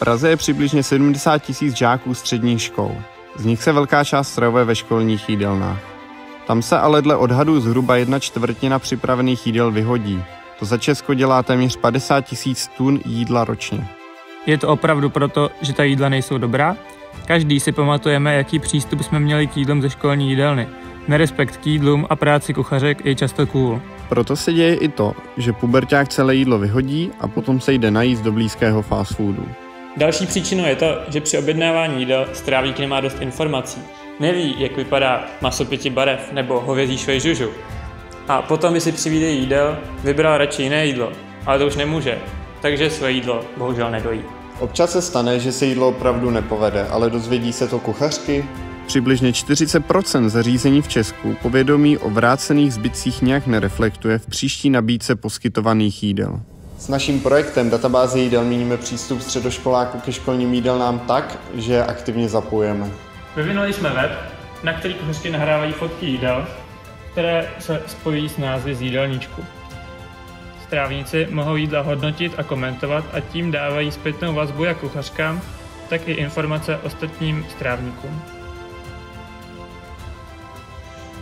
Praze je přibližně 70 000 žáků středních škol. Z nich se velká část stravuje ve školních jídelnách. Tam se ale dle odhadů zhruba 1/4 připravených jídel vyhodí. To za Česko dělá téměř 50 000 tun jídla ročně. Je to opravdu proto, že ta jídla nejsou dobrá? Každý si pamatujeme, jaký přístup jsme měli k jídlům ze školní jídelny. Nerespekt k jídlům a práci kuchařek je často cool. Proto se děje i to, že puberťák celé jídlo vyhodí a potom se jde najíst do blízkého fast foodu. Další příčinou je to, že při objednávání jídel strávník nemá dost informací. Neví, jak vypadá maso 5 barev nebo hovězí švejžužu. A potom by si při výdeji jídel vybral radši jiné jídlo, ale to už nemůže, takže své jídlo bohužel nedojí. Občas se stane, že se jídlo opravdu nepovede, ale dozvědí se to kuchařky. Přibližně 40% zařízení v Česku povědomí o vrácených zbytcích nějak nereflektuje v příští nabídce poskytovaných jídel. S naším projektem databáze jídel míníme přístup středoškoláků ke školním jídelnám tak, že je aktivně zapojujeme. Vyvinuli jsme web, na který kuchařky nahrávají fotky jídel, které se spojí s názvy z jídelníčku. Strávníci mohou jídla hodnotit a komentovat a tím dávají zpětnou vazbu jak kuchařkám, tak i informace ostatním strávníkům.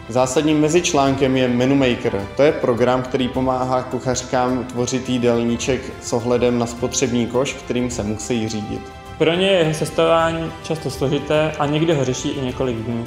Zásadním mezičlánkem je Menu Maker. To je program, který pomáhá kuchařkám tvořit jídelníček s ohledem na spotřební koš, kterým se musí řídit. Pro ně je sestavování často složité a někdy ho řeší i několik dní.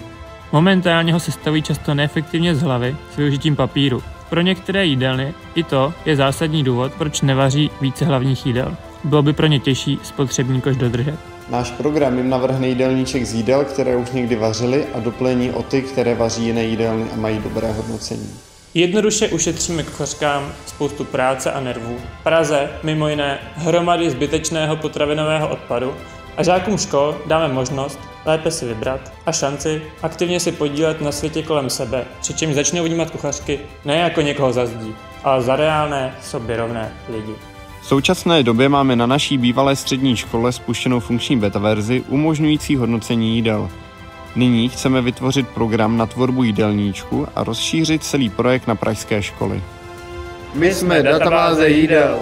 Momentálně ho sestavují často neefektivně z hlavy s využitím papíru. Pro některé jídelny i to je zásadní důvod, proč nevaří více hlavních jídel. Bylo by pro ně těžší spotřební koš dodržet. Náš program jim navrhne jídelníček z jídel, které už někdy vařili a doplní o ty, které vaří jiné jídelny a mají dobré hodnocení. Jednoduše ušetříme kuchařkám spoustu práce a nervů. V Praze mimo jiné hromady zbytečného potravinového odpadu a žákům škol dáme možnost lépe si vybrat a šanci aktivně si podílet na světě kolem sebe, přičemž začnou vnímat kuchařky ne jako někoho za zdí, ale za reálné, sobě rovné lidi. V současné době máme na naší bývalé střední škole spuštěnou funkční beta verzi umožňující hodnocení jídel. Nyní chceme vytvořit program na tvorbu jídelníčku a rozšířit celý projekt na pražské školy. My jsme databáze jídel.